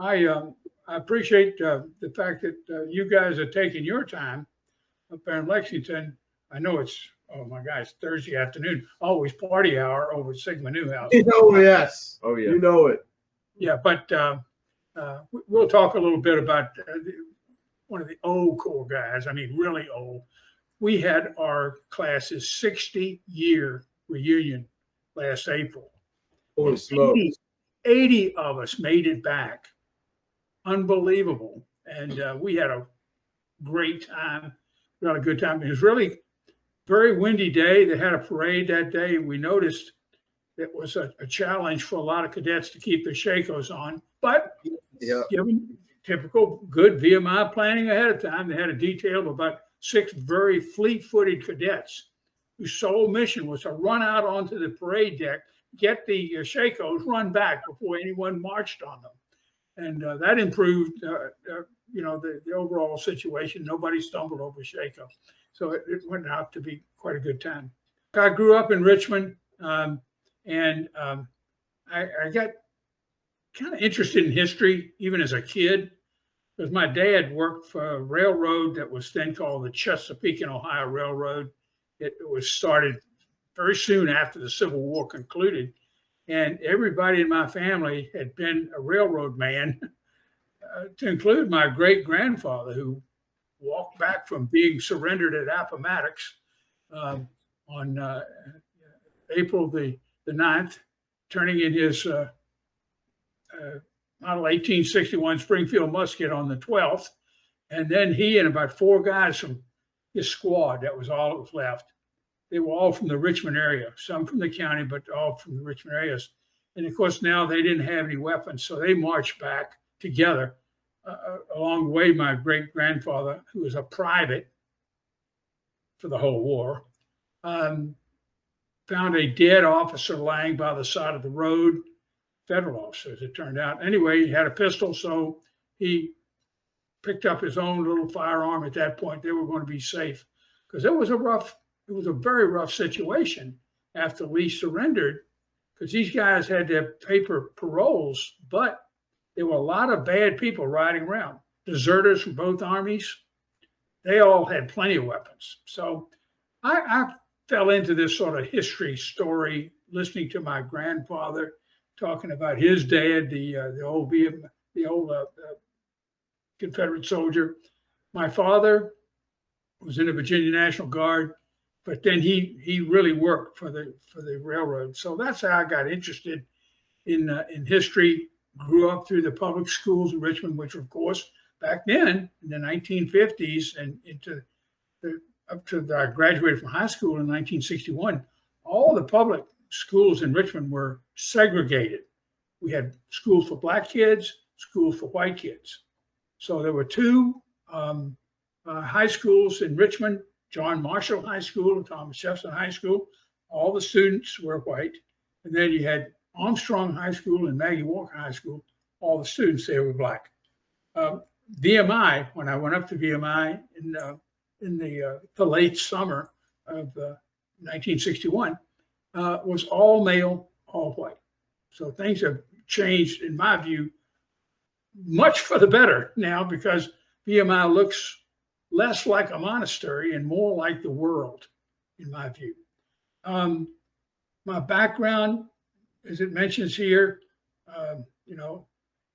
I appreciate the fact that you guys are taking your time up there in Lexington. I know it's, oh my gosh, Thursday afternoon, always party hour over at Sigma Newhouse. Yes. Oh, yeah. You know it. Yeah, but we'll talk a little bit about one of the old core guys. I mean, really old. We had our class's 60-year reunion last April. Holy smokes. 80 of us made it back. Unbelievable. And we had a great time. We had a good time. It was really very windy day. They had a parade that day. And we noticed it was a challenge for a lot of cadets to keep their shakos on. But Yeah. given typical good VMI planning ahead of time, they had a detail of about 6 very fleet-footed cadets whose sole mission was to run out onto the parade deck, get the shakos, run back before anyone marched on them. And that improved, the overall situation. Nobody stumbled over shako. So it went out to be quite a good time. I grew up in Richmond, and I got kind of interested in history even as a kid, because my dad worked for a railroad that was then called the Chesapeake and Ohio Railroad. It was started very soon after the Civil War concluded, and everybody in my family had been a railroad man, to include my great grandfather, who walked back from being surrendered at Appomattox on April the 9th, turning in his model 1861 Springfield musket on the 12th. And then he and about 4 guys from his squad, that was all that was left. They were all from the Richmond area, some from the county, but all from the Richmond areas. And of course, now they didn't have any weapons, so they marched back together. Along the way, my great grandfather, who was a private for the whole war, found a dead officer lying by the side of the road. Federal officer, as it turned out. Anyway, he had a pistol, so he picked up his own little firearm. At that point, they were going to be safe, because it was a very rough situation after Lee surrendered, because these guys had their paper paroles, but there were a lot of bad people riding around, deserters from both armies. They all had plenty of weapons. So I fell into this sort of history story, listening to my grandfather talking about his dad, the old Confederate soldier. My father was in the Virginia National Guard, but then he really worked for the railroad. So that's how I got interested in history. Grew up through the public schools in Richmond, which of course back then in the 1950s and up to I graduated from high school in 1961, all the public schools in Richmond were segregated. We had schools for black kids, schools for white kids. So there were 2 high schools in Richmond, John Marshall High School and Thomas Jefferson High School. All the students were white. And then you had Armstrong High School and Maggie Walker High School. All the students there were black. VMI, when I went up to VMI in the late summer of 1961, was all male, all white. So things have changed, in my view, much for the better now, because VMI looks less like a monastery and more like the world, in my view. My background, as it mentions here,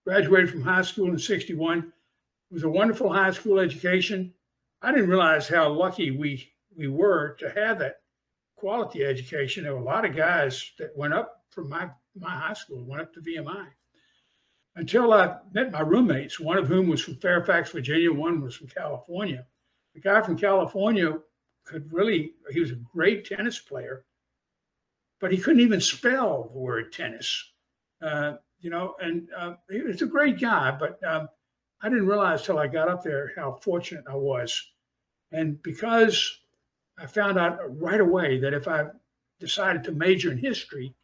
graduated from high school in '61. It was a wonderful high school education. I didn't realize how lucky we were to have that quality education. There were a lot of guys that went up from my high school, went up to VMI, until I met my roommates, one of whom was from Fairfax, Virginia, one was from California. The guy from California he was a great tennis player, but he couldn't even spell the word tennis, and he was a great guy, but I didn't realize till I got up there how fortunate I was. And because I found out right away that if I decided to major in history,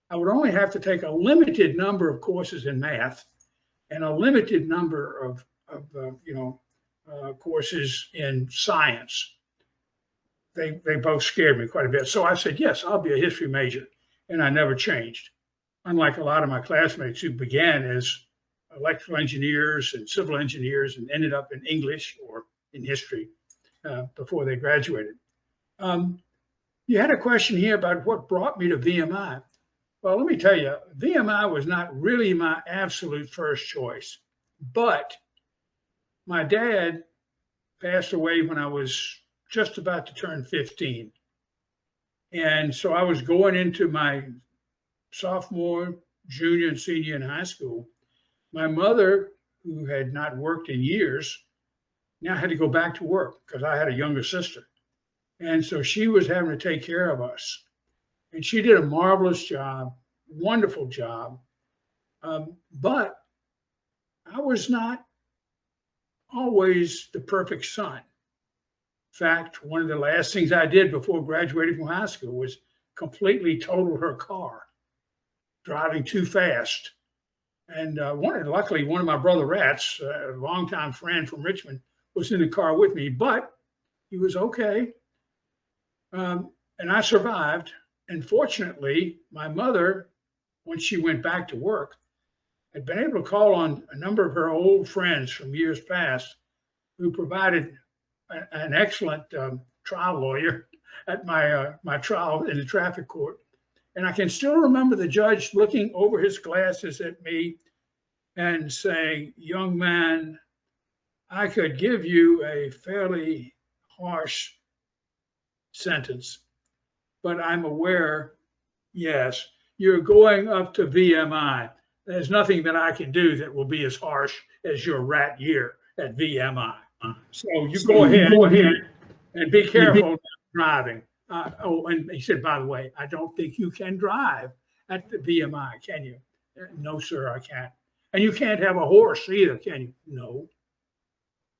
I would only have to take a limited number of courses in math and a limited number of courses in science. They both scared me quite a bit. So I said, yes, I'll be a history major. And I never changed. Unlike a lot of my classmates who began as electrical engineers and civil engineers and ended up in English or in history before they graduated. You had a question here about what brought me to VMI. Well, let me tell you, VMI was not really my absolute first choice, but my dad passed away when I was just about to turn 15. And so I was going into my sophomore, junior, and senior in high school. My mother, who had not worked in years, now had to go back to work because I had a younger sister. And so she was having to take care of us. And she did a marvelous job, wonderful job. But I was not always the perfect son. In fact, one of the last things I did before graduating from high school was completely total her car, driving too fast. And luckily, one of my brother rats, a longtime friend from Richmond, was in the car with me, but he was okay. And I survived. And fortunately, my mother, when she went back to work, had been able to call on a number of her old friends from years past who provided an excellent trial lawyer at my trial in the traffic court. And I can still remember the judge looking over his glasses at me and saying, "Young man, I could give you a fairly harsh sentence, but I'm aware, yes, you're going up to VMI. There's nothing that I can do that will be as harsh as your rat year at VMI. So you go ahead and be careful driving." And he said, "By the way, I don't think you can drive at the VMI, can you?" "No, sir, I can't." "And you can't have a horse either, can you?" "No."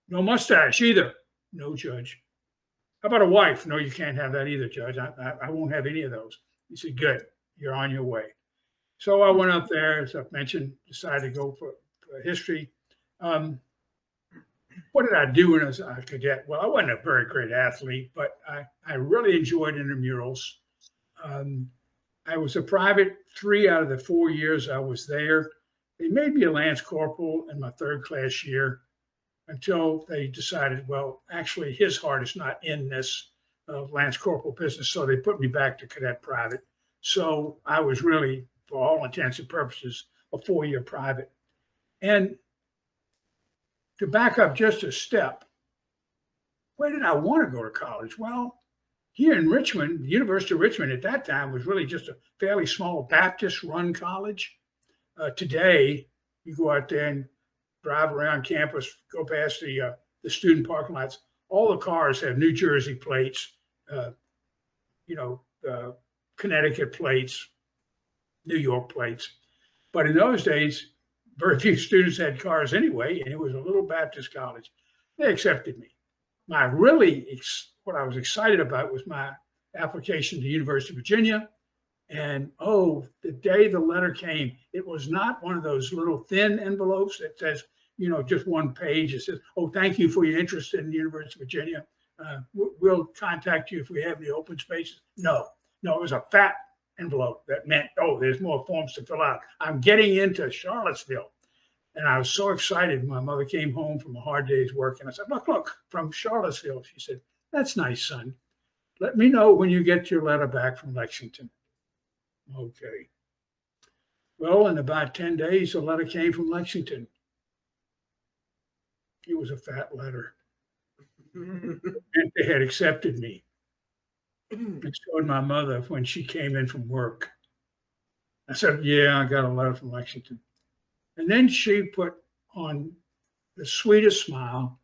"No mustache either?" "No, Judge." "How about a wife?" "No, you can't have that either, Judge. I won't have any of those." He said, "Good, you're on your way." So I went up there, as I've mentioned, decided to go for history. What did I do when I was a cadet? Well, I wasn't a very great athlete, but I really enjoyed intramurals. I was a private 3 out of the 4 years I was there. They made me a lance corporal in my 3rd class year until they decided, well, actually his heart is not in this lance corporal business. So they put me back to cadet private. So I was really, for all intents and purposes, a 4-year private. And to back up just a step, where did I want to go to college? Well, here in Richmond, the University of Richmond at that time was really just a fairly small Baptist-run college. Today, you go out there and drive around campus, go past the student parking lots. All the cars have New Jersey plates, Connecticut plates, New York plates. But in those days, very few students had cars anyway, and it was a little Baptist college. They accepted me. What I was excited about was my application to the University of Virginia. And the day the letter came, it was not one of those little thin envelopes that says, just one page. It says, "Oh, thank you for your interest in the University of Virginia. We'll contact you if we have any open spaces." No, it was a fat envelope that meant, there's more forms to fill out. I'm getting into Charlottesville. And I was so excited. My mother came home from a hard day's work, and I said, look, from Charlottesville. She said, "That's nice, son. Let me know when you get your letter back from Lexington." Okay. Well, in about 10 days, the letter came from Lexington. It was a fat letter. And they had accepted me. I showed my mother when she came in from work. I said, "Yeah, I got a letter from Lexington." And then she put on the sweetest smile,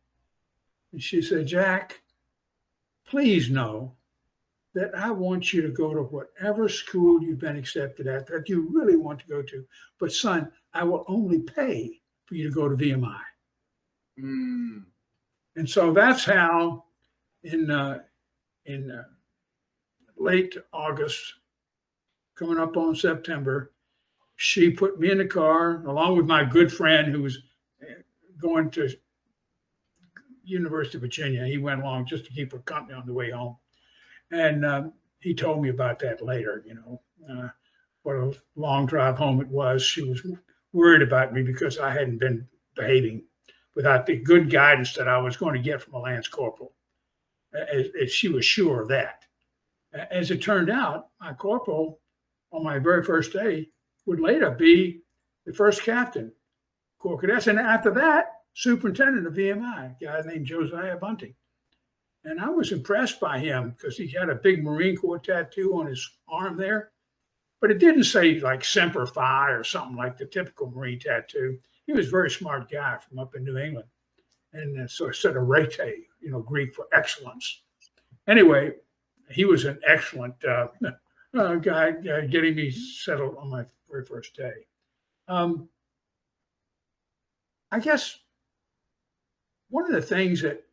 and she said, "Jack, please know that I want you to go to whatever school you've been accepted at that you really want to go to. But son, I will only pay for you to go to VMI." And so that's how in late August, coming up on September, she put me in the car along with my good friend who was going to University of Virginia. He went along just to keep her company on the way home. And he told me about that later, what a long drive home it was. She was worried about me because I hadn't been behaving without the good guidance that I was going to get from a lance corporal. As she was sure of that. As it turned out, my corporal on my very first day would later be the first captain, Corps Cadets, and after that, superintendent of VMI, a guy named Josiah Bunting. And I was impressed by him because he had a big Marine Corps tattoo on his arm there, but it didn't say like Semper Fi or something like the typical Marine tattoo. He was a very smart guy from up in New England. And so it said arete, Greek for excellence. Anyway, he was an excellent guy getting me settled on my very first day. I guess one of the things that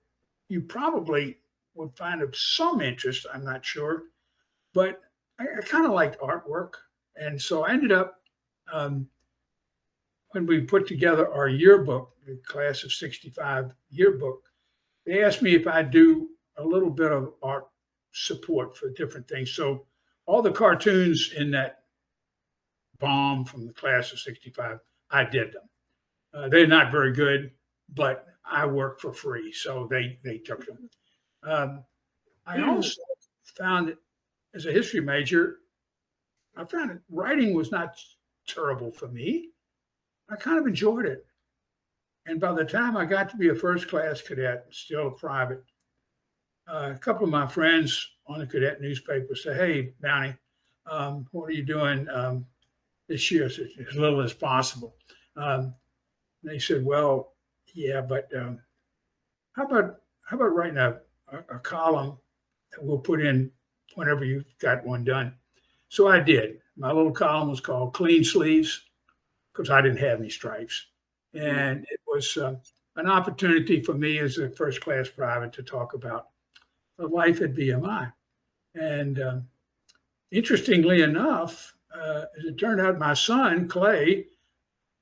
you probably would find of some interest, I'm not sure, but I kind of liked artwork. And so I ended up, when we put together our yearbook, the class of 65 yearbook, they asked me if I'd do a little bit of art support for different things. So all the cartoons in that bomb from the class of 65, I did them. They're not very good, but I worked for free, so they took them. I also found that as a history major, I found that writing was not terrible for me. I kind of enjoyed it. And by the time I got to be a first class cadet, still a private, a couple of my friends on the cadet newspaper said, "Hey, Bounty, what are you doing this year?" I said, "As little as possible." They said, "Well, yeah, but how about writing a column that we'll put in whenever you've got one done?" So I did. My little column was called Clean Sleeves because I didn't have any stripes. And it was an opportunity for me as a first class private to talk about life at VMI. And interestingly enough, as it turned out, my son, Clay,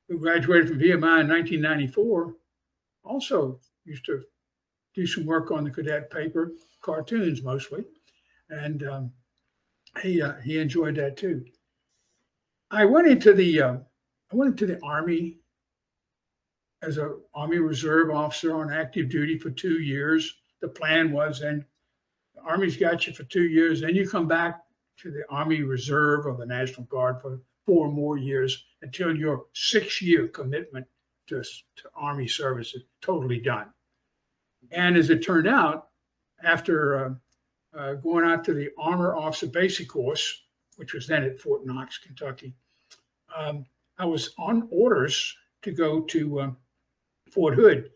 who graduated from VMI in 1994, also used to do some work on the cadet paper, cartoons mostly. And he enjoyed that too. I went into the Army as an Army Reserve officer on active duty for 2 years. The plan was then the Army's got you for 2 years, then you come back to the Army Reserve or the National Guard for 4 more years until your 6-year commitment to Army service is totally done. And as it turned out, after going out to the Armor Officer Basic Course, which was then at Fort Knox, Kentucky, I was on orders to go to Fort Hood.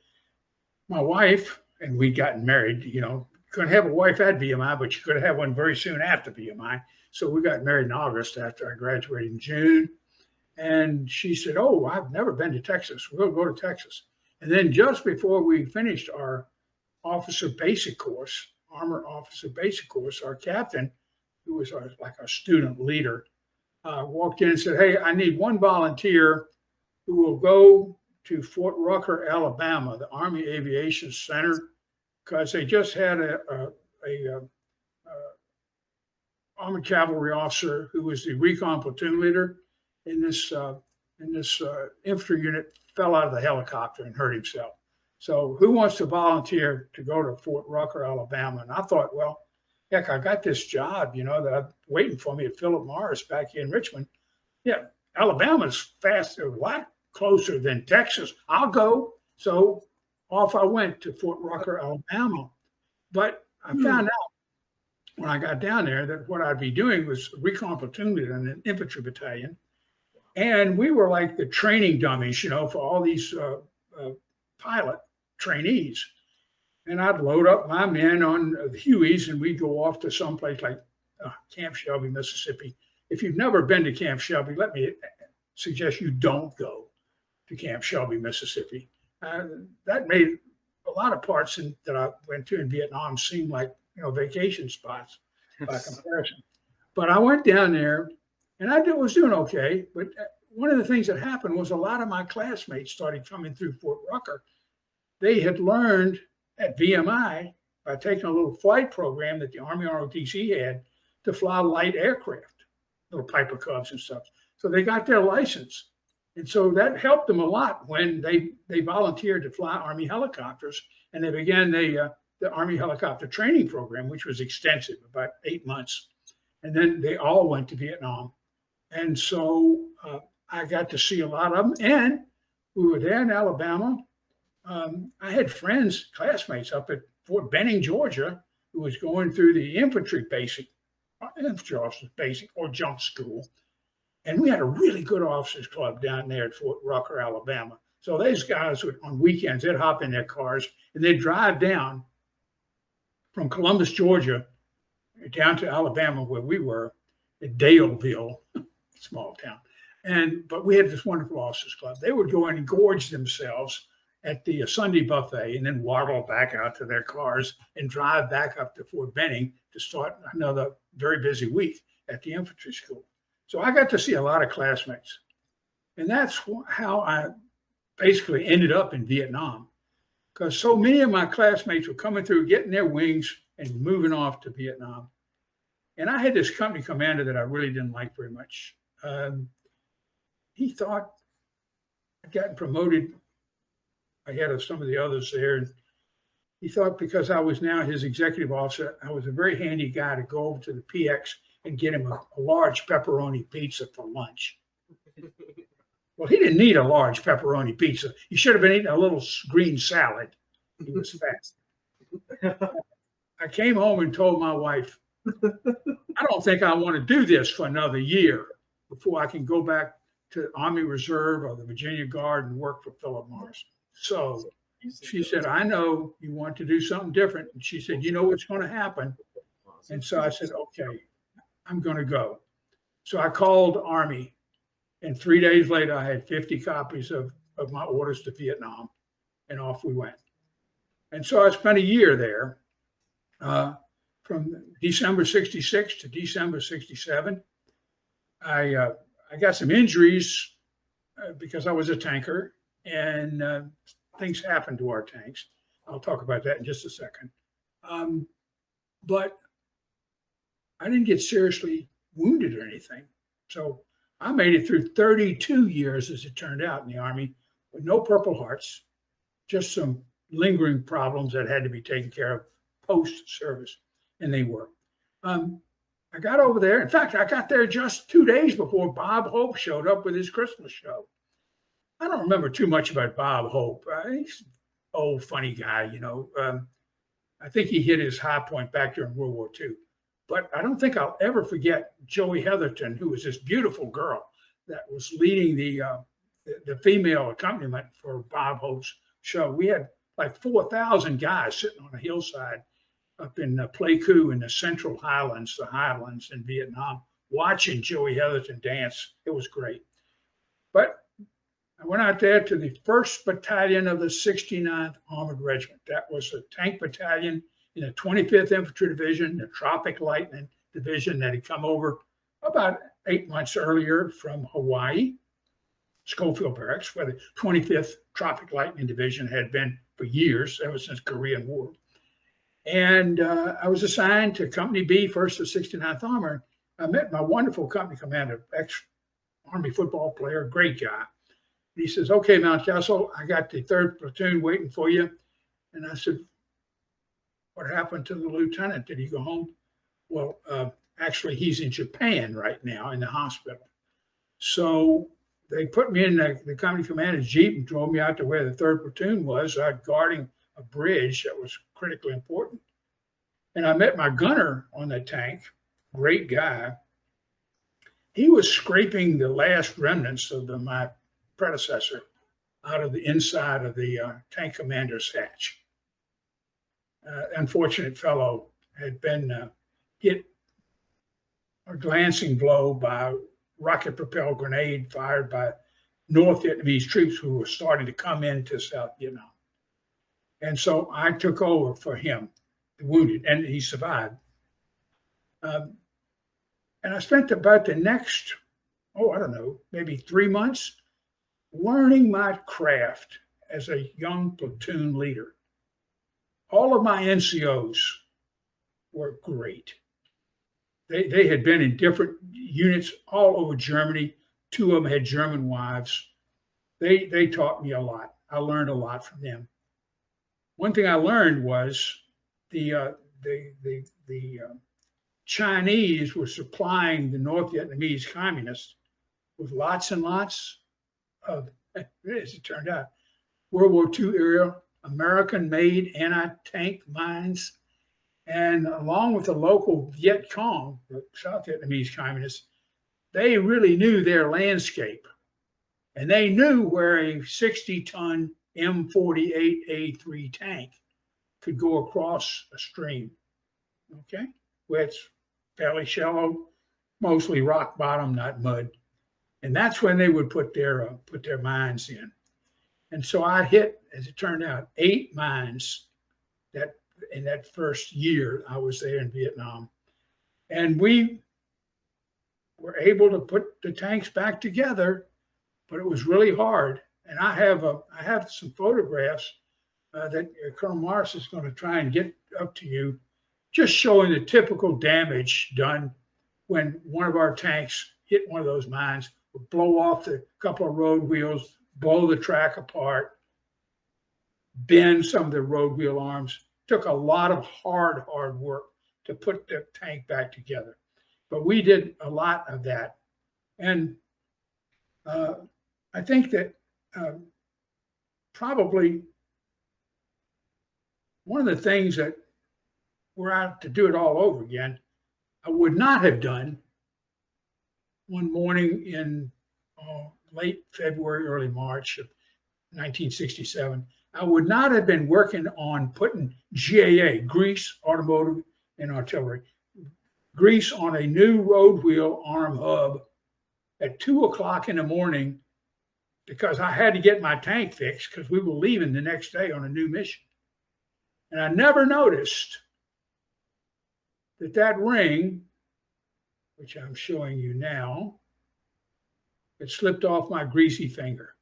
My wife, and we'd gotten married, couldn't have a wife at VMI, but you could have one very soon after VMI. So we got married in August after I graduated in June. And she said, "Oh, I've never been to Texas. We'll go to Texas." And then just before we finished our officer basic course, Armor Officer Basic Course, our captain, who was like our student leader, walked in and said, "Hey, I need one volunteer who will go to Fort Rucker, Alabama, the Army Aviation Center, because they just had a Armored Cavalry officer who was the recon platoon leader in this infantry unit fell out of the helicopter and hurt himself. So who wants to volunteer to go to Fort Rucker, Alabama?" And I thought, well, heck, I got this job, that I'm waiting for me at Philip Morris back here in Richmond. Yeah, Alabama's faster, a lot closer than Texas. I'll go. So off I went to Fort Rucker, Alabama. But I found out when I got down there that what I'd be doing was recon platoon leader in an infantry battalion. And we were like the training dummies, for all these pilot trainees. And I'd load up my men on the Hueys and we'd go off to someplace like Camp Shelby, Mississippi. If you've never been to Camp Shelby, let me suggest you don't go to Camp Shelby, Mississippi. That made a lot of parts that I went to in Vietnam seem like, vacation spots by comparison. But I went down there and I was doing okay. But one of the things that happened was a lot of my classmates started coming through Fort Rucker. They had learned at VMI by taking a little flight program that the Army ROTC had to fly light aircraft, little Piper Cubs and stuff. So they got their license. And so that helped them a lot when they volunteered to fly Army helicopters, and they began the Army helicopter training program, which was extensive, about 8 months. And then they all went to Vietnam. And so I got to see a lot of them. And we were there in Alabama. I had friends, classmates up at Fort Benning, Georgia, who was going through the infantry officers basic or jump school. And we had a really good officers club down there at Fort Rucker, Alabama. So those guys would, on weekends, they'd hop in their cars and they'd drive down from Columbus, Georgia, down to Alabama, where we were at Daleville, small town. But we had this wonderful officers club. They would go and gorge themselves at the Sunday buffet and then waddle back out to their cars and drive back up to Fort Benning to start another very busy week at the infantry school. So I got to see a lot of classmates. And that's how I basically ended up in Vietnam, because so many of my classmates were coming through, getting their wings and moving off to Vietnam. And I had this company commander that I really didn't like very much. He thought I'd gotten promoted ahead of some of the others there. And he thought because I was now his executive officer, I was a very handy guy to go over to the PX and get him a large pepperoni pizza for lunch. Well, he didn't need a large pepperoni pizza. He should have been eating a little green salad. He was fat. I came home and told my wife, I don't think I want to do this for another year before I can go back to Army Reserve or the Virginia Guard and work for Philip Morris. So she said, I know you want to do something different. And she said, you know what's going to happen. And so I said, okay, I'm going to go. So I called Army, and 3 days later, I had 50 copies of my orders to Vietnam, and off we went. And so I spent a year there, from December 66 to December 67. I got some injuries because I was a tanker, and things happened to our tanks. I'll talk about that in just a second. But I didn't get seriously wounded or anything. So I made it through 32 years, as it turned out, in the Army with no Purple Hearts, just some lingering problems that had to be taken care of post-service, and they were. I got over there. In fact, I got there just 2 days before Bob Hope showed up with his Christmas show. I don't remember too much about Bob Hope. He's an old, funny guy, you know. I think he hit his high point back during World War II. But I don't think I'll ever forget Joey Heatherton, who was this beautiful girl that was leading the female accompaniment for Bob Hope's show. We had like 4,000 guys sitting on a hillside up in Pleiku in the Central Highlands, the Highlands in Vietnam, watching Joey Heatherton dance. It was great. But I went out there to the 1st Battalion of the 69th Armored Regiment. That was a tank battalion in the 25th Infantry Division, the Tropic Lightning Division that had come over about 8 months earlier from Hawaii, Schofield Barracks, where the 25th Tropic Lightning Division had been for years, ever since Korean War. And I was assigned to Company B, 1st of 69th Armor. I met my wonderful company commander, ex-Army football player, great guy. And he says, okay, Mountcastle, I got the 3rd platoon waiting for you. And I said, what happened to the lieutenant? Did he go home? Well, actually, he's in Japan right now in the hospital. So they put me in the company commander's Jeep and drove me out to where the 3rd platoon was, guarding a bridge that was critically important. And I met my gunner on the tank, great guy. He was scraping the last remnants of my predecessor out of the inside of the tank commander's hatch. Unfortunate fellow had been hit a glancing blow by a rocket-propelled grenade fired by North Vietnamese troops who were starting to come into South Vietnam. And so I took over for him, the wounded, and he survived. And I spent about the next, I don't know, maybe 3 months learning my craft as a young platoon leader. All of my NCOs were great. They had been in different units all over Germany. 2 of them had German wives. They taught me a lot. I learned a lot from them. One thing I learned was the Chinese were supplying the North Vietnamese communists with lots and lots of, as it turned out, World War II era American-made anti-tank mines, and along with the local Viet Cong, the South Vietnamese communists, they really knew their landscape, and they knew where a 60-ton M48A3 tank could go across a stream, okay, where it's fairly shallow, mostly rock bottom, not mud, and that's when they would put their mines in. And so I hit, as it turned out, 8 mines that in that first year I was there in Vietnam, and we were able to put the tanks back together, but it was really hard. And I have some photographs that Colonel Morris is going to try and get up to you, just showing the typical damage done when one of our tanks hit one of those mines, would blow off the couple of road wheels, blow the track apart, bend some of the road wheel arms. Took a lot of hard work to put the tank back together. But we did a lot of that. And I think that probably one of the things that we're out to do it all over again, I would not have done one morning in late February, early March of 1967. I would not have been working on putting GAA, grease, automotive, and artillery, grease on a new road wheel arm hub at 2 o'clock in the morning, because I had to get my tank fixed because we were leaving the next day on a new mission. And I never noticed that ring, which I'm showing you now, it slipped off my greasy finger.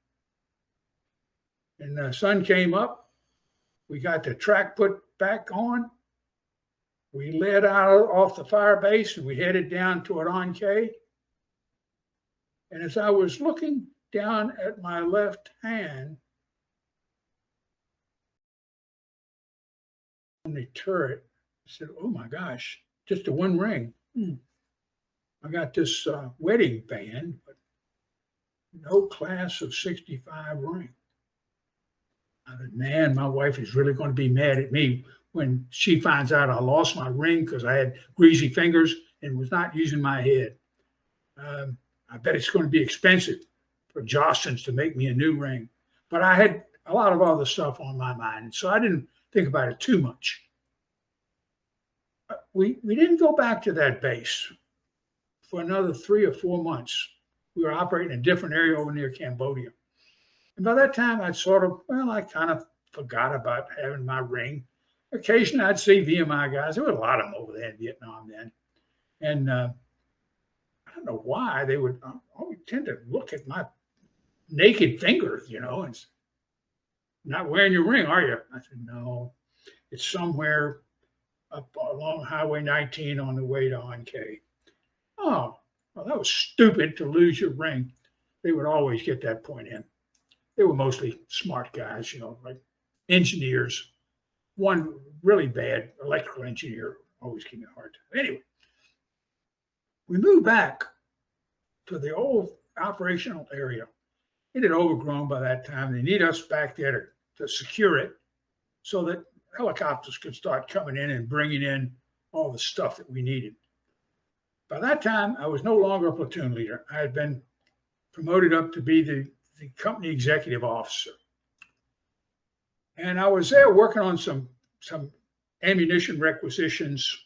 And the sun came up. We got the track put back on. We led out off the fire base and we headed down toward An Khê. And as I was looking down at my left hand on the turret, I said, oh my gosh, just a one ring. I got this wedding band, but no class of 65 ring. I said, man, my wife is really going to be mad at me when she finds out I lost my ring because I had greasy fingers and was not using my head. I bet it's going to be expensive for Jostens to make me a new ring. But I had a lot of other stuff on my mind, so I didn't think about it too much. We didn't go back to that base for another 3 or 4 months. We were operating in a different area over near Cambodia. And by that time, I'd I kind of forgot about having my ring. Occasionally, I'd see VMI guys. There were a lot of them over there in Vietnam then. And I don't know why they would always tend to look at my naked fingers, and not wearing your ring, are you? I said, no, it's somewhere up along Highway 19 on the way to An Khê. Oh, well, that was stupid to lose your ring. They would always get that point in. They were mostly smart guys, like engineers. One really bad electrical engineer always gave me a hard time. Anyway, we moved back to the old operational area. It had overgrown by that time. They need us back there to secure it so that helicopters could start coming in and bringing in all the stuff that we needed. By that time, I was no longer a platoon leader. I had been promoted up to be the company executive officer. And I was there working on some ammunition requisitions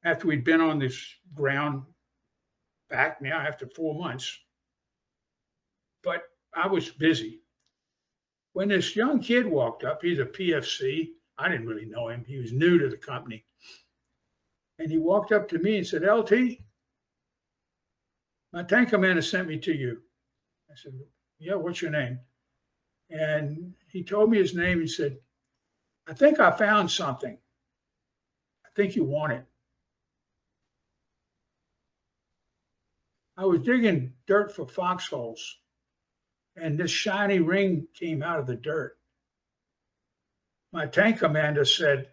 after we'd been on this ground back now after 4 months. But I was busy. When this young kid walked up, he's a PFC. I didn't really know him. He was new to the company. And he walked up to me and said, LT, my tank commander sent me to you. I said, yeah, what's your name? And he told me his name. He said, I think I found something. I think you want it. I was digging dirt for foxholes. and this shiny ring came out of the dirt. My tank commander said,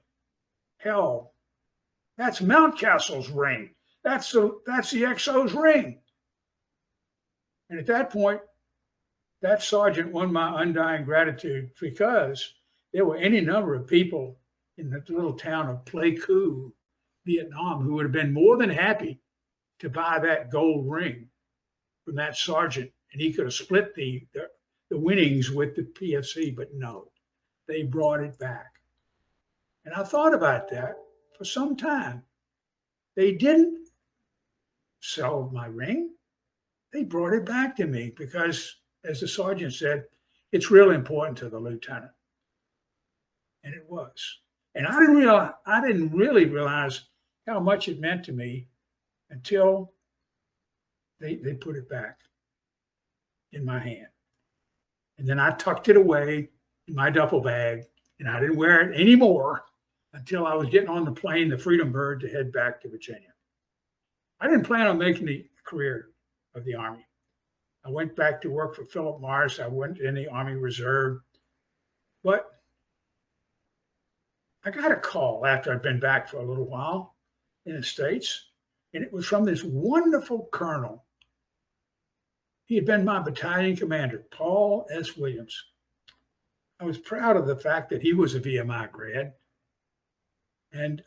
"Hell, that's Mountcastle's ring. That's the XO's ring." And at that point, that sergeant won my undying gratitude, because there were any number of people in the little town of Pleiku, Vietnam, who would have been more than happy to buy that gold ring from that sergeant, and he could have split the winnings with the PFC, but no, they brought it back. And I thought about that for some time. They didn't sell my ring. They brought it back to me because, as the sergeant said, it's really important to the lieutenant. And it was. And I didn't really realize how much it meant to me until they put it back in my hand. And then I tucked it away in my duffel bag, and I didn't wear it anymore until I was getting on the plane, the Freedom Bird, to head back to Virginia. I didn't plan on making the career of the Army. I went back to work for Philip Morris. I went in the Army Reserve. But I got a call after I'd been back for a little while in the States, and it was from this wonderful colonel. He had been my battalion commander, Paul S. Williams. I was proud of the fact that he was a VMI grad. And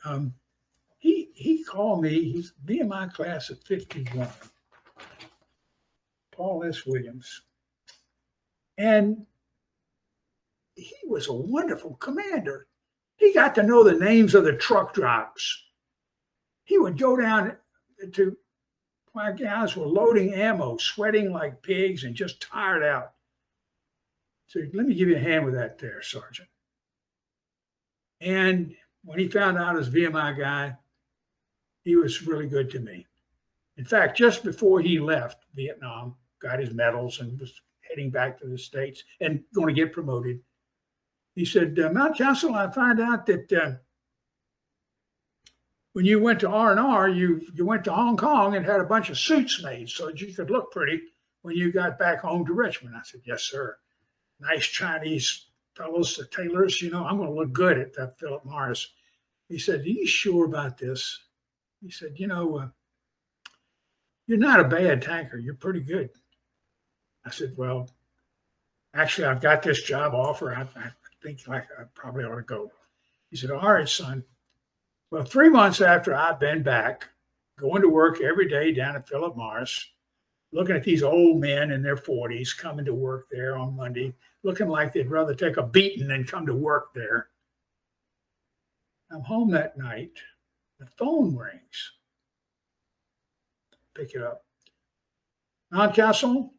he called me. He's VMI class of 51, Paul S. Williams. And he was a wonderful commander. He got to know the names of the truck drivers. He would go down to my guys were loading ammo, sweating like pigs and just tired out. So let me give you a hand with that there, Sergeant. And when he found out I was a VMI guy, he was really good to me. In fact, just before he left Vietnam, got his medals and was heading back to the States and going to get promoted, he said, "Mountcastle, I find out that when you went to R&R, you went to Hong Kong and had a bunch of suits made so that you could look pretty when you got back home to Richmond." I said, "Yes, sir. Nice Chinese fellows, the tailors, I'm going to look good at that Philip Morris." He said, "Are you sure about this?" He said, "You're not a bad tanker. You're pretty good." I said, "Well, actually, I've got this job offer. I think I probably ought to go." He said, "All right, son. Well, 3 months after I've been back, going to work every day down at Philip Morris, looking at these old men in their 40s coming to work there on Monday, looking like they'd rather take a beating than come to work there. I'm home that night. The phone rings. Pick it up. "Mountcastle,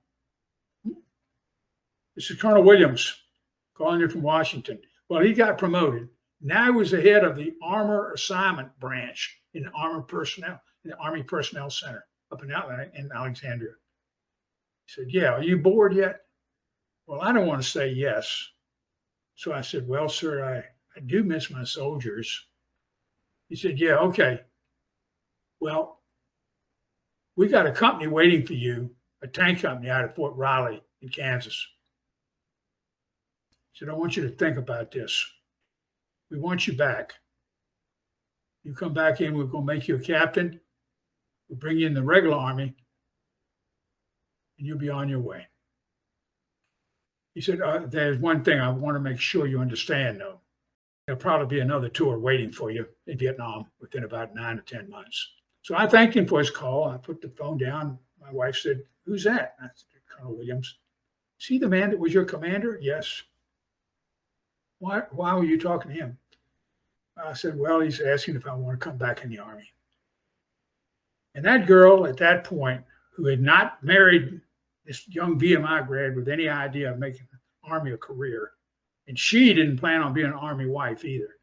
this is Colonel Williams calling you from Washington." Well, he got promoted. Now he was the head of the Armor Assignment Branch in the Army Personnel Center up in Alexandria. He said, "Yeah, are you bored yet?" Well, I don't want to say yes. So I said, "Well, sir, I do miss my soldiers." He said, "Yeah, okay. Well, we got a company waiting for you, a tank company out of Fort Riley in Kansas." He said, "I want you to think about this. We want you back. You come back in, we're going to make you a captain. We'll bring you in the regular Army, and you'll be on your way." He said, "There's one thing I want to make sure you understand, though. There'll probably be another tour waiting for you in Vietnam within about 9 to 10 months. So I thanked him for his call. I put the phone down. My wife said, "Who's that?" I said, "Colonel Williams." "Is he the man that was your commander?" "Yes." Why were you talking to him?" I said, "Well, he's asking if I want to come back in the Army." And that girl at that point, who had not married this young VMI grad with any idea of making the Army a career, and she didn't plan on being an Army wife either.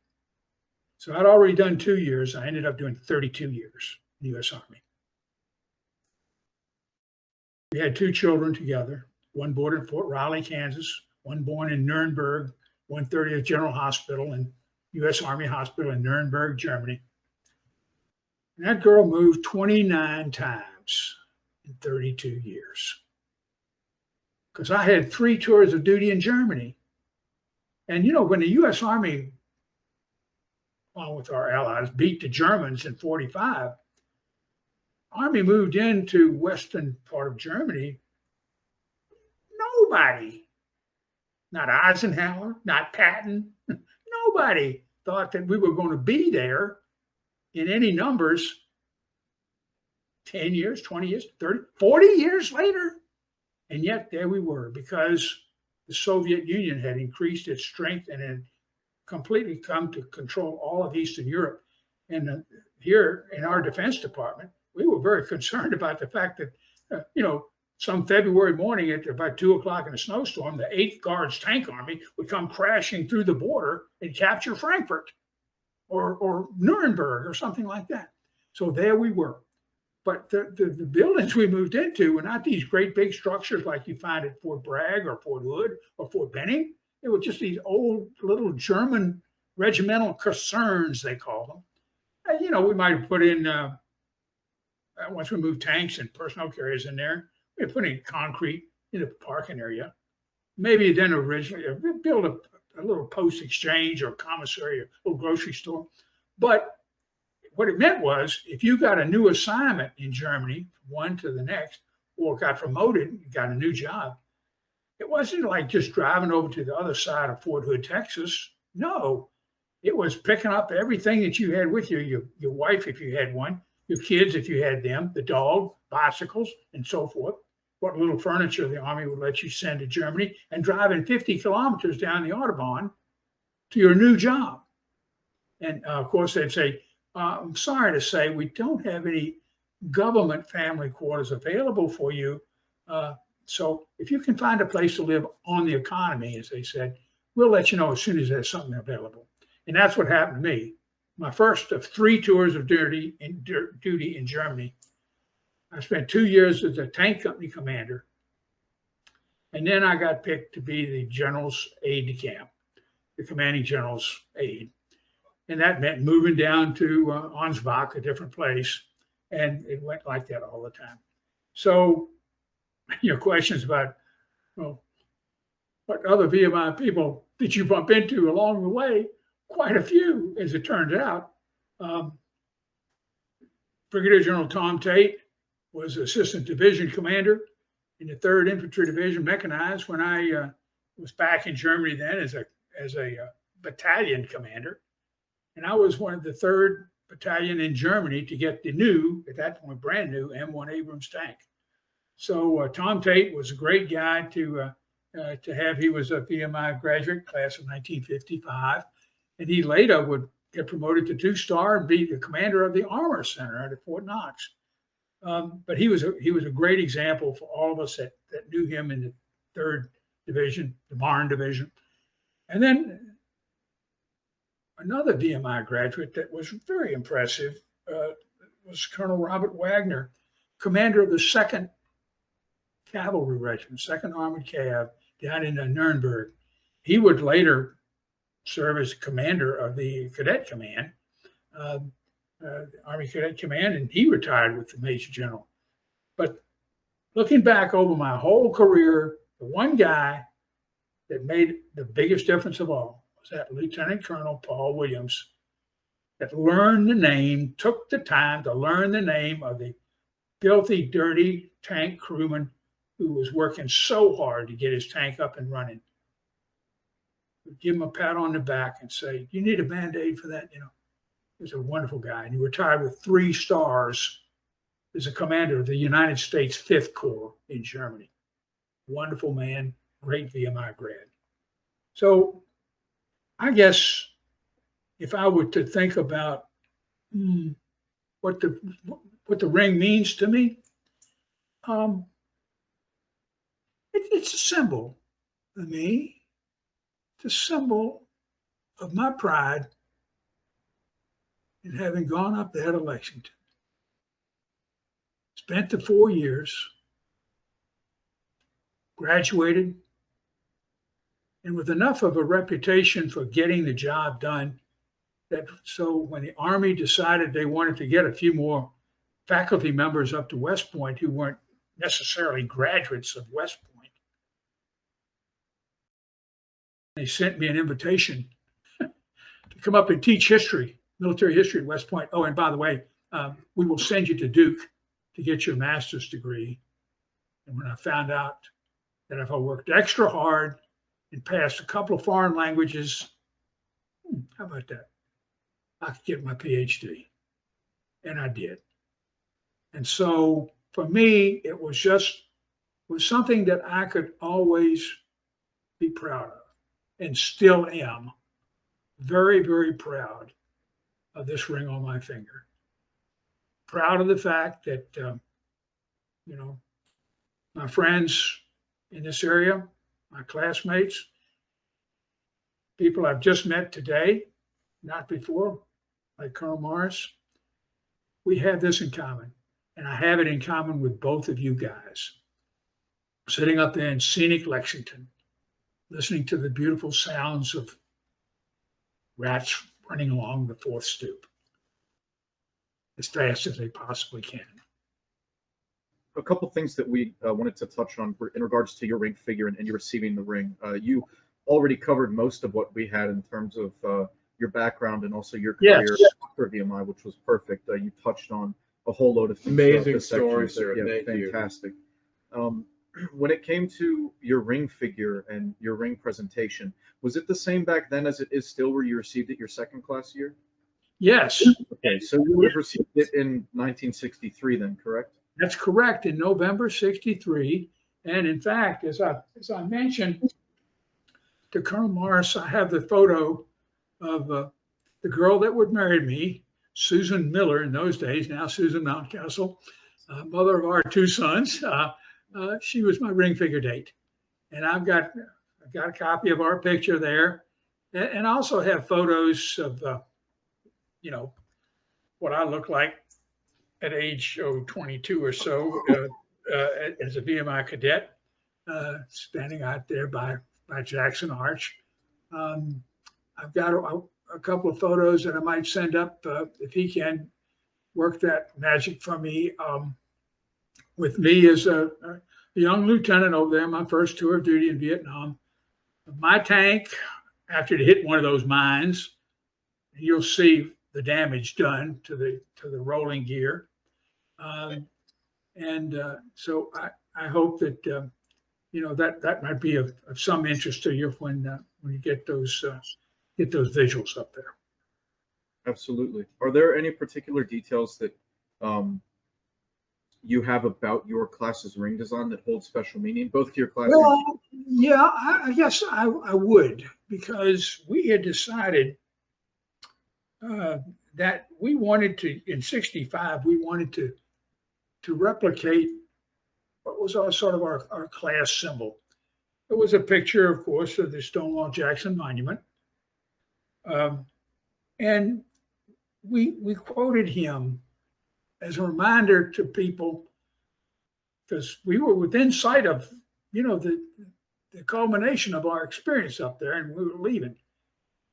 So I'd already done 2 years. I ended up doing 32 years in the U.S. Army. We had 2 children together, one born in Fort Riley, Kansas, one born in Nuremberg, 130th General Hospital and U.S. Army Hospital in Nuremberg, Germany. And that girl moved 29 times in 32 years. because I had 3 tours of duty in Germany. And you know, when the U.S. Army, along with our allies, beat the Germans in 45, Army moved into western part of Germany. Nobody, not Eisenhower, not Patton, nobody thought that we were going to be there in any numbers 10 years, 20 years, 30, 40 years later. And yet there we were, because the Soviet Union had increased its strength and had completely come to control all of Eastern Europe. And here in our Defense Department, we were very concerned about the fact that, some February morning at about 2 o'clock in a snowstorm, the 8th Guards Tank Army would come crashing through the border and capture Frankfurt or Nuremberg or something like that. So there we were. But the buildings we moved into were not these great big structures like you find at Fort Bragg or Fort Hood or Fort Benning. They were just these old little German regimental casernes, they call them. We might have put in, once we moved tanks and personnel carriers in there, we put in concrete in the parking area. Maybe then originally build a little post exchange or commissary, or a little grocery store. But what it meant was, if you got a new assignment in Germany, one to the next, or got promoted, got a new job, it wasn't like just driving over to the other side of Fort Hood, Texas. No, it was picking up everything that you had with you, your wife, if you had one, your kids, if you had them, the dog, bicycles, and so forth, what little furniture the Army would let you send to Germany, and driving 50 kilometers down the Autobahn to your new job. And of course, they'd say, I'm sorry to say, we don't have any government family quarters available for you. So if you can find a place to live on the economy, as they said, we'll let you know as soon as there's something available. And that's what happened to me. My first of 3 tours of duty in Germany. I spent 2 years as a tank company commander. And then I got picked to be the general's aide de camp, the commanding general's aide. And that meant moving down to Ansbach, a different place. And it went like that all the time. So your questions about, well, what other VMI people did you bump into along the way? Quite a few, as it turns out. Brigadier General Tom Tate was assistant division commander in the 3rd Infantry Division, mechanized, when I was back in Germany then as a battalion commander. And I was one of the 3rd Battalion in Germany to get the new, at that point, brand new M1 Abrams tank. So Tom Tate was a great guy to have. He was a VMI graduate, class of 1955. And he later would get promoted to 2-star and be the commander of the Armor Center at Fort Knox. But he was a great example for all of us that knew him in the 3rd Division, the Marne Division. And then another VMI graduate that was very impressive was Colonel Robert Wagner, commander of the 2nd Cavalry Regiment, 2nd Armored Cav, down in Nuremberg. He would later serve as commander of the Cadet Command, Army Cadet Command, and he retired with the Major General. But looking back over my whole career, the one guy that made the biggest difference of all was that Lieutenant Colonel Paul Williams, that learned the name, took the time to learn the name of the filthy, dirty tank crewman who was working so hard to get his tank up and running. Give him a pat on the back and say, you need a Band-Aid for that? He was a wonderful guy. And he retired with 3 stars as a commander of the United States 5th Corps in Germany. Wonderful man, great VMI grad. So I guess if I were to think about what the ring means to me, it's a symbol for me. It's a symbol of my pride in having gone up there to Lexington. Spent the 4 years, graduated, and with enough of a reputation for getting the job done, that so when the Army decided they wanted to get a few more faculty members up to West Point who weren't necessarily graduates of West Point, They sent me an invitation to come up and teach history, military history at West Point. Oh, and by the way, we will send you to Duke to get your master's degree. And when I found out that if I worked extra hard and passed a couple of foreign languages, how about that? I could get my PhD. And I did. And so for me, it was something that I could always be proud of, and still am very, very proud of this ring on my finger. Proud of the fact that, my friends in this area, my classmates, people I've just met today, not before, like Colonel Morris, we have this in common. And I have it in common with both of you guys. Sitting up there in scenic Lexington, listening to the beautiful sounds of rats running along the fourth stoop as fast as they possibly can. A couple things that we wanted to touch on in regards to your ring figure and you receiving the ring. You already covered most of what we had in terms of your background and also your career for VMI, which was perfect. You touched on a whole load of things. Amazing story, sir. Yeah, Thank you. fantastic. When it came to your ring figure and your ring presentation, was it the same back then as it is still where you received it your second class year? Yes. Okay, so you would have received it in 1963 then, correct? That's correct, in November '63. And in fact, as I mentioned to Colonel Morris, I have the photo of the girl that would marry me, Susan Miller in those days, now Susan Mountcastle, mother of our two sons. She was my ring figure date. And I've got a copy of our picture there. And I also have photos of, what I look like at age 22 or so as a VMI cadet, standing out there by Jackson Arch. I've got a couple of photos that I might send up if he can work that magic for me. With me as a young lieutenant over there, my first tour of duty in Vietnam. My tank, after it hit one of those mines, you'll see the damage done to the rolling gear. So I hope that that might be of some interest to you when you get those visuals up there. Absolutely. Are there any particular details that you have about your class's ring design that hold special meaning, both to your class? Well, yeah, I guess I would, because we had decided that we wanted to, in '65, we wanted to replicate what was our class symbol. It was a picture, of course, of the Stonewall Jackson Monument. And we quoted him as a reminder to people, because we were within sight of, the culmination of our experience up there, and we were leaving.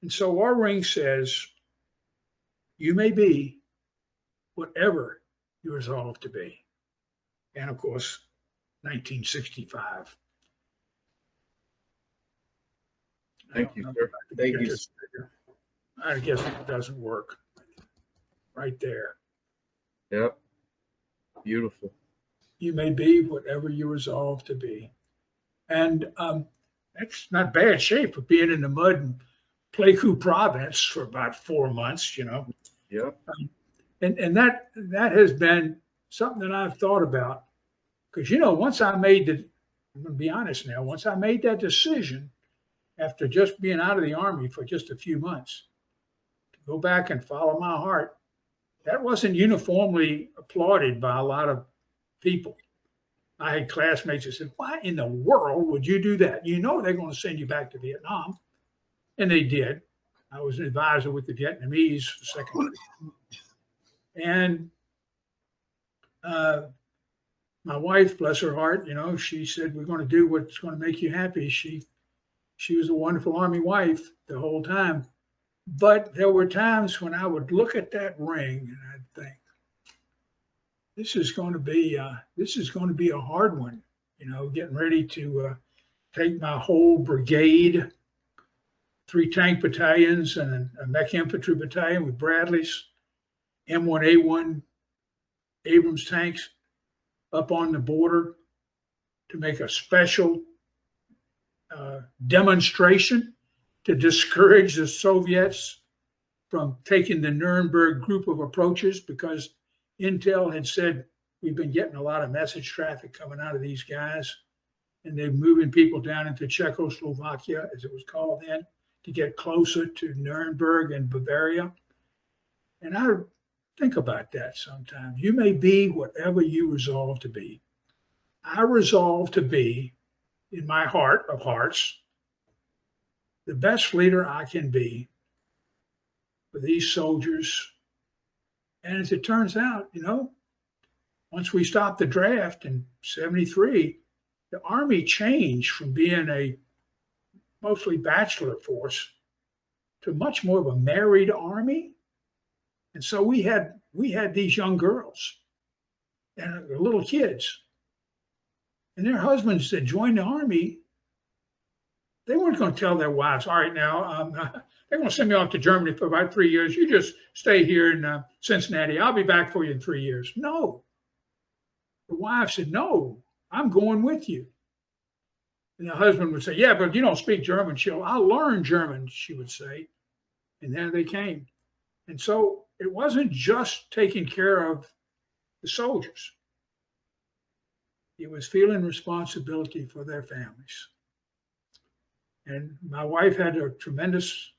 And so our ring says, "You may be whatever you resolve to be." And of course, 1965. Thank you, sir. Thank you. I guess it doesn't work. Right there. Yep. Beautiful. You may be whatever you resolve to be. And that's not bad shape for being in the mud in Pleiku province for about 4 months, Yeah. And that has been something that I've thought about. Because, once I made I'm going to be honest now, once I made that decision after just being out of the Army for just a few months to go back and follow my heart, that wasn't uniformly applauded by a lot of people. I had classmates that said, "Why in the world would you do that? They're going to send you back to Vietnam." And they did. I was an advisor with the Vietnamese second. And my wife, bless her heart, she said, "We're going to do what's going to make you happy." She was a wonderful Army wife the whole time. But there were times when I would look at that ring and I'd think, this is going to be a hard one, getting ready to take my whole brigade 3 tank battalions and a mech infantry battalion with Bradleys, M1A1 Abrams tanks up on the border to make a special demonstration to discourage the Soviets from taking the Nuremberg group of approaches, because Intel had said, we've been getting a lot of message traffic coming out of these guys, and they're moving people down into Czechoslovakia, as it was called then, to get closer to Nuremberg and Bavaria. And I think about that sometimes. You may be whatever you resolve to be. I resolve to be, in my heart of hearts, the best leader I can be for these soldiers. And as it turns out, once we stopped the draft in '73, the Army changed from being a mostly bachelor force to much more of a married Army. And so we had these young girls and little kids, and their husbands that joined the Army. They weren't going to tell their wives, all right, now, they're going to send me off to Germany for about 3 years. You just stay here in Cincinnati. I'll be back for you in 3 years. No. The wife said, no, I'm going with you. And the husband would say, yeah, but you don't speak German. I'll learn German, she would say. And there they came. And so it wasn't just taking care of the soldiers. It was feeling responsibility for their families. And my wife had a tremendous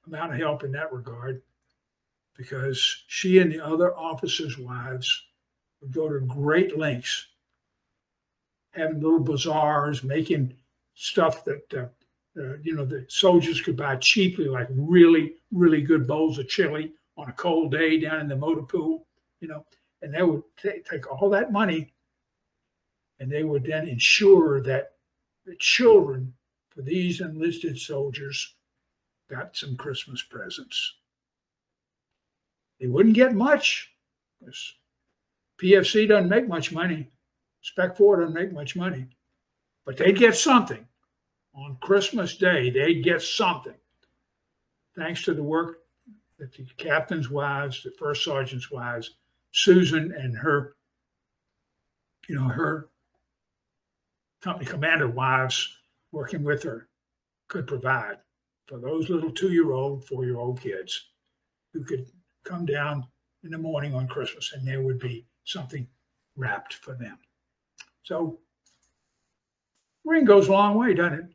amount of help in that regard, because she and the other officers' wives would go to great lengths, having little bazaars, making stuff that the soldiers could buy cheaply, like really, really good bowls of chili on a cold day down in the motor pool, and they would take all that money, and they would then ensure that the children for these enlisted soldiers got some Christmas presents. They wouldn't get much, because PFC doesn't make much money. Spec 4 doesn't make much money, but they'd get something. On Christmas Day, they'd get something, thanks to the work that the captain's wives, the first sergeant's wives, Susan and her company commander wives working with her, could provide for those little 2-year-old, 4-year-old kids who could come down in the morning on Christmas and there would be something wrapped for them. So ring goes a long way, doesn't it?